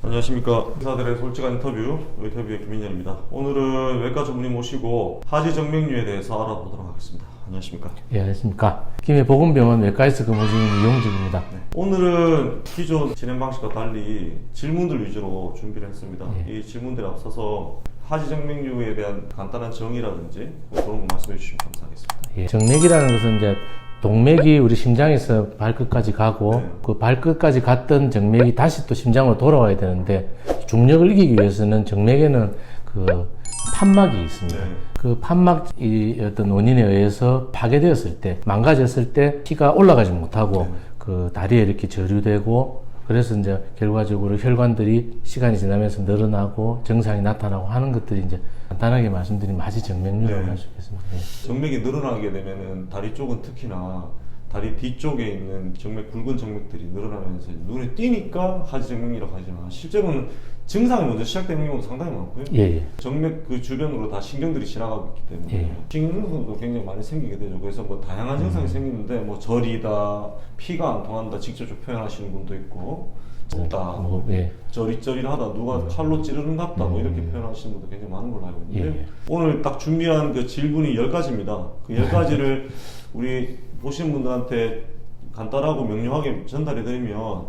안녕하십니까. 의사들의 솔직한 인터뷰의 김민현입니다. 오늘은 외과 전문의 모시고 하지정맥류에 대해서 알아보도록 하겠습니다. 안녕하십니까. 예, 안녕하십니까. 김해보건병원 외과에서 근무 중인 이용직입니다. 네. 오늘은 기존 진행 방식과 달리 질문들 위주로 준비를 했습니다. 예. 이 질문들에 앞서서 하지정맥류에 대한 간단한 정의라든지 그런 거 말씀해 주시면 감사하겠습니다. 예, 정맥이라는 것은 이제 동맥이 우리 심장에서 발끝까지 가고 네. 그 발끝까지 갔던 정맥이 다시 또 심장으로 돌아와야 되는데 중력을 이기기 위해서는 정맥에는 그 판막이 있습니다. 네. 그 판막이 어떤 원인에 의해서 파괴되었을 때, 망가졌을 때 피가 올라가지 못하고 네. 그 다리에 이렇게 저류되고 그래서 이제 결과적으로 혈관들이 시간이 지나면서 늘어나고 정상이 나타나고 하는 것들이 이제 간단하게 말씀드리면 하지정맥류라고 네. 할 수 있겠습니다. 네. 정맥이 늘어나게 되면은 다리 쪽은 특히나 다리 뒤쪽에 있는 굵은 정맥들이 늘어나면서 눈에 띄니까 하지정맥이라고 하지만 실제로는 증상이 먼저 시작되는 경우도 상당히 많고요. 예, 예. 정맥 그 주변으로 다 신경들이 지나가고 있기 때문에 예. 신경도 굉장히 많이 생기게 되죠. 그래서 뭐 다양한 증상이 생기는데 뭐 저리다, 피가 안 통한다 직접적으로 표현하시는 분도 있고 덥다, 뭐, 예. 저리저리하다, 누가 칼로 찌르는 것 같다 뭐 이렇게 표현하시는 분도 굉장히 많은 걸로 알고 있는데 예. 오늘 딱 준비한 그 질문이 10가지입니다. 그 10가지를 우리 보시는 분들한테 간단하고 명료하게 전달해 드리면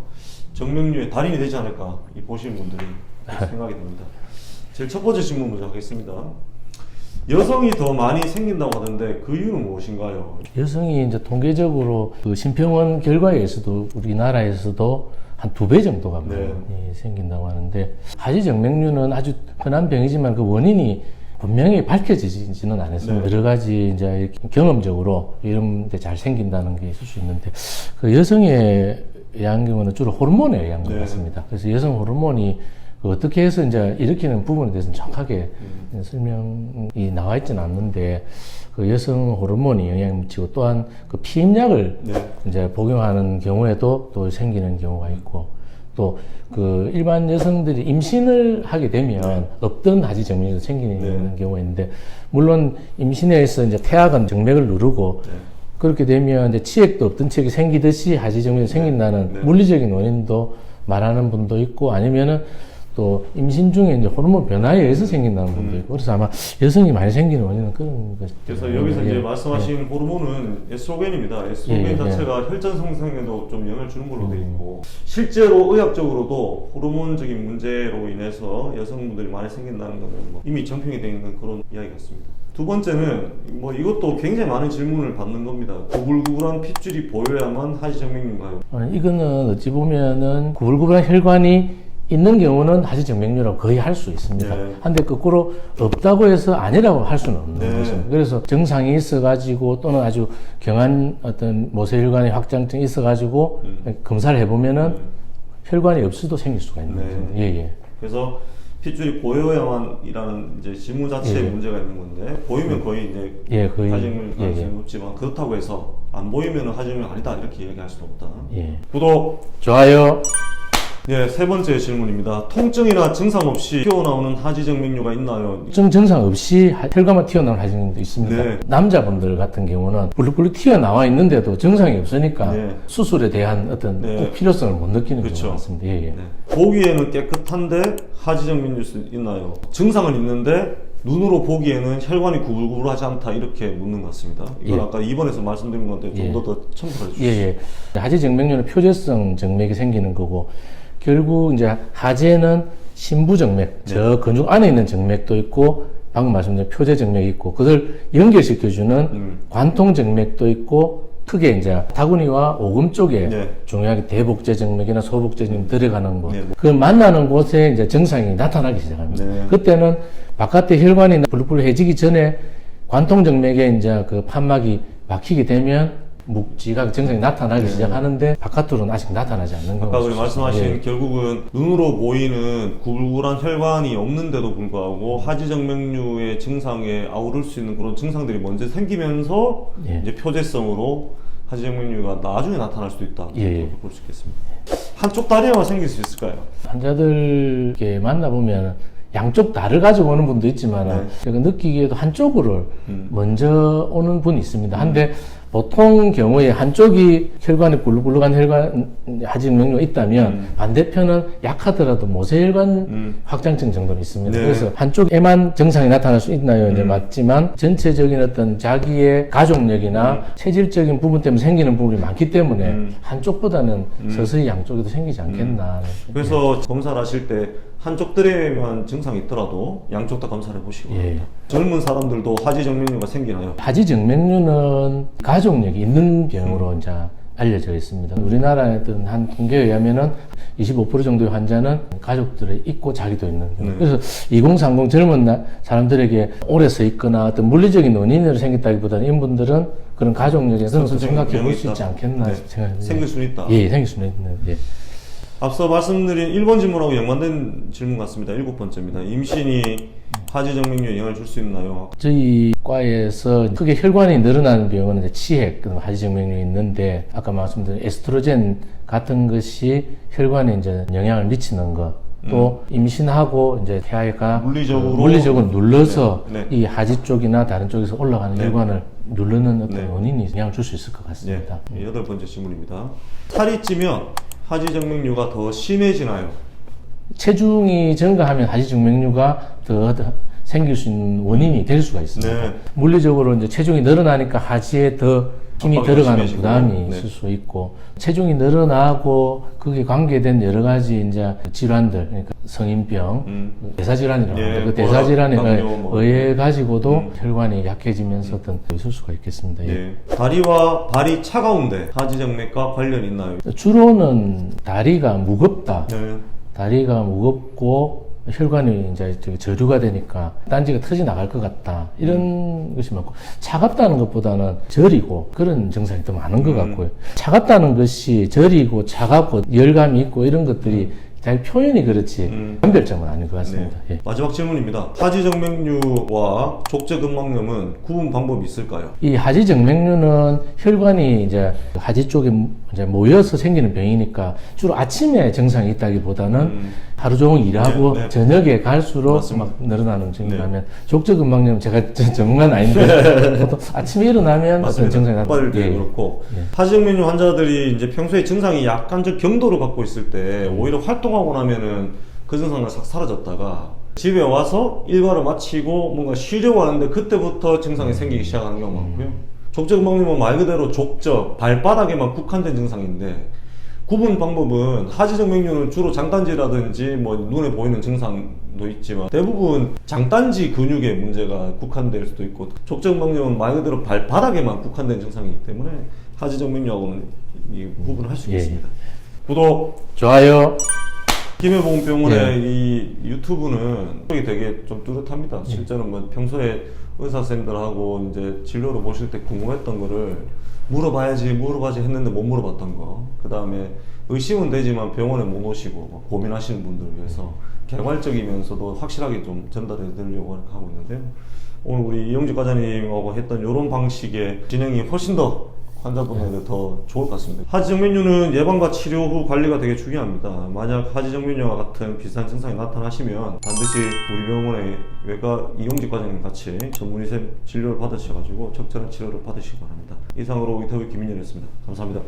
정맥류의 달인이 되지 않을까 이 보시는 분들이 생각이 듭니다. 제일 첫 번째 질문 먼저 하겠습니다. 여성이 더 많이 생긴다고 하던데 그 이유는 무엇인가요? 여성이 이제 통계적으로 그 심평원 결과에 의해서도 우리나라에서도 한 2배 정도가 네. 생긴다고 하는데 하지정맥류는 아주 흔한 병이지만 그 원인이 분명히 밝혀지지는 않았습니다. 네. 여러 가지 이제 이렇게 경험적으로 이런 데 잘 생긴다는 게 있을 수 있는데 그 여성에 의한 경우는 주로 호르몬에 의한 것 네. 같습니다. 그래서 여성 호르몬이 어떻게 해서 이제 일으키는 부분에 대해서는 정확하게 설명이 나와 있지는 않는데 그 여성 호르몬이 영향을 미치고 또한 그 피임약을 네. 이제 복용하는 경우에도 또 생기는 경우가 있고 또 그 일반 여성들이 임신을 하게 되면 없던 하지정맥이 생기는 경우가 있는데 물론 임신해서 이제 태아가 정맥을 누르고 네. 그렇게 되면 이제 치액도 없던 치액이 생기듯이 하지정맥이 생긴다는 네. 물리적인 원인도 말하는 분도 있고 아니면은 또 임신 중에 이제 호르몬 변화에 의해서 생긴다는 분도 있고 그래서 아마 여성이 많이 생기는 원인은 그런 것이죠. 그래서 여기서 이제 말씀하신 호르몬은 에스트로겐입니다. 에스트로겐 예. 자체가 혈전 성생에도 좀 영향을 주는 걸로 되어 있고 실제로 의학적으로도 호르몬적인 문제로 인해서 여성분들이 많이 생긴다는 것은 뭐 이미 정평이 되어 있는 그런 이야기 같습니다. 두 번째는 뭐 이것도 굉장히 많은 질문을 받는 겁니다. 구불구불한 핏줄이 보여야만 하지정맥류인가요? 이거는 어찌 보면은 구불구불한 혈관이 있는 경우는 하지정맥류라고 거의 할 수 있습니다. 네. 한데 거꾸로 없다고 해서 아니라고 할 수는 없는 네. 것입니다. 그래서 증상이 있어가지고 또는 아주 경한 어떤 모세혈관의 확장증이 있어가지고 검사를 해보면은 혈관이 없어도 생길 수가 있는 네. 거죠. 예, 예. 그래서 핏줄이 보여야만이라는 이제 질문 자체에 예. 문제가 있는 건데 보이면 거의 이제 예, 거의. 하지정맥 가능성이 예, 예. 높지만 그렇다고 해서 안 보이면 하지정맥 아니다 이렇게 얘기할 수는 없다. 예. 구독! 좋아요. 네, 세 번째 질문입니다. 통증이나 증상 없이 튀어나오는 하지정맥류가 있나요? 증상 없이 혈관만 튀어나오는 하지정맥도 있습니다. 네. 남자분들 같은 경우는 불룩불룩 튀어나와 있는데도 증상이 없으니까 네. 수술에 대한 어떤 네. 꼭 필요성을 못 느끼는 그쵸. 경우가 많습니다. 예, 예. 네. 보기에는 깨끗한데 하지정맥류 있나요? 증상은 있는데 눈으로 보기에는 혈관이 구불구불하지 않다 이렇게 묻는 것 같습니다. 이건 예. 아까 2번에서 말씀드린 건데 좀 예. 더 첨부해 주시죠. 예, 예. 하지정맥류는 표재성 정맥이 생기는 거고 결국 이제 하재는 신부정맥, 저 근육 안에 있는 정맥도 있고 방금 말씀드린 표재정맥이 있고 그걸 연결시켜주는 관통정맥도 있고 특히 이제 다구니와 오금 쪽에 네. 중요하게 대복제정맥이나 소복제정맥 들어가는 곳, 네. 그 만나는 곳에 이제 증상이 나타나기 시작합니다. 네. 그때는 바깥에 혈관이 불룩불룩해지기 전에 관통정맥에 이제 그 판막이 막히게 되면 묵지각 증상이 나타나기 시작하는데 바깥으로는 아직 나타나지 않는 경우가 아까 우리 말씀하신 예. 결국은 눈으로 보이는 구불구불한 혈관이 없는데도 불구하고 하지정맥류의 증상에 아우를 수 있는 그런 증상들이 먼저 생기면서 예. 이제 표재성으로 하지정맥류가 나중에 나타날 수도 있다. 예. 이렇게 볼 수 있겠습니다. 한쪽 다리에만 생길 수 있을까요? 환자들께 만나보면 양쪽 다를 가지고 오는 분도 있지만 네. 제가 느끼기에도 한쪽으로 먼저 오는 분이 있습니다. 한데 보통 경우에 한쪽이 혈관이 꿀룩꿀룩한 혈관 하지 정맥류가 있다면 반대편은 약하더라도 모세혈관 확장증 정도는 있습니다. 네. 그래서 한쪽에만 증상이 나타날 수 있나요? 이제 맞지만 전체적인 어떤 자기의 가족력이나 체질적인 부분 때문에 생기는 부분이 많기 때문에 한쪽보다는 서서히 양쪽에도 생기지 않겠나. 그래서 검사를 하실 때 한쪽들에만 증상이 있더라도 양쪽 다 검사를 해보시고 예. 젊은 사람들도 하지정맥류가 생기나요? 하지정맥류는 가족력이 있는 병으로 이제 알려져 있습니다. 우리나라의 어떤 한 통계에 의하면은 25% 정도의 환자는 가족들이 있고 자기도 있는 경우. 그래서 2030 젊은 사람들에게 오래 서 있거나 어떤 물리적인 원인으로 생겼다기보다는 이분들은 그런 가족력에서 좀 생각해 볼 수 있지 않겠나 생각합니다. 생길 수는 있다. 예, 생길 수는 있는. 예. 앞서 말씀드린 1번 질문하고 연관된 질문 같습니다. 7번째입니다. 임신이 하지정맥류에 영향을 줄 수 있나요? 저희 과에서 크게 혈관이 늘어나는 병은 이제 치핵, 하지정맥류가 있는데 아까 말씀드린 에스트로겐 같은 것이 혈관에 이제 영향을 미치는 것. 또 임신하고 이제 태아가 물리적으로 눌러서 네. 이 하지 쪽이나 다른 쪽에서 올라가는 네. 혈관을 누르는 어떤 네. 원인이 영향을 줄 수 있을 것 같습니다. 예, 8번째 질문입니다. 살이 찌면 하지정맥류가 더 심해지나요? 체중이 증가하면 하지정맥류가 더 생길 수 있는 원인이 될 수가 있습니다. 네. 물리적으로 이제 체중이 늘어나니까 하지에 더 힘이 압박이 들어가는 심해지고. 부담이 네. 있을 수 있고 거기에 거기에 관계된 여러 가지 이제 질환들, 그러니까 성인병, 대사질환이라고 예, 합니다. 그 대사질환에 당뇨 뭐. 의해 가지고도 혈관이 약해지면서 어떤 있을 수가 있겠습니다. 예. 예. 다리와 발이 차가운데 하지정맥과 관련이 있나요? 주로는 다리가 무겁다. 네. 다리가 무겁고 혈관이 이제 저주가 되니까 딴지가 터져 나갈 것 같다 이런 것이 많고 차갑다는 것보다는 저리고 그런 증상이 더 많은 것 같고요. 차갑다는 것이 저리고 차갑고 열감이 있고 이런 것들이 잘 표현이 그렇지 변별점은 아닌 것 같습니다. 네. 예. 마지막 질문입니다. 하지정맥류와 족저근막염은 구분 방법이 있을까요? 이 하지정맥류는 혈관이 이제 하지 쪽에 이제 모여서 생기는 병이니까 주로 아침에 증상이 있다기보다는 하루 종일 일하고 네, 네. 저녁에 갈수록 맞습니다. 막 늘어나는 증상이라면 족저근막염 제가 전문가는 아닌데 보통 아침에 일어나면 어떤 증상이 빠질 때 예. 그렇고 예. 하지정맥류 환자들이 이제 평소에 증상이 약간적 경도를 갖고 있을 때 오히려 활동하고 나면은 그 증상은 싹 사라졌다가 집에 와서 일과를 마치고 뭔가 쉬려고 하는데 그때부터 증상이 생기기 시작하는 경우가 많고요. 족저근막염은 말 그대로 족저 발바닥에만 국한된 증상인데 구분 방법은 하지정맥류는 주로 장단지라든지 뭐 눈에 보이는 증상도 있지만 대부분 장단지 근육에 문제가 국한될 수도 있고 족저근막염은 말 그대로 발바닥에만 국한된 증상이기 때문에 하지정맥류하고는 이 구분을 할 수 예. 있습니다. 구독, 좋아요. 김해보험병원의 이 유튜브는 되게 좀 뚜렷합니다. 실제로 뭐 평소에 의사 선생님들하고 이제 진료를 보실 때 궁금했던 거를 물어봐야지 했는데 못 물어봤던 거. 그 다음에 의심은 되지만 병원에 못 오시고 뭐 고민하시는 분들을 위해서 개괄적이면서도 확실하게 좀 전달해 드리려고 하고 있는데요. 오늘 우리 이영주 과장님하고 했던 이런 방식의 진행이 훨씬 더 환자분에게 더 좋을 것 같습니다. 하지정맥류는 예방과 치료 후 관리가 되게 중요합니다. 만약 하지정맥류와 같은 비슷한 증상이 나타나시면 반드시 우리 병원의 외과 이용직 과장님 같이 전문의쌤 진료를 받으셔가지고 적절한 치료를 받으시기 바랍니다. 이상으로 인터뷰 김민열이었습니다. 감사합니다.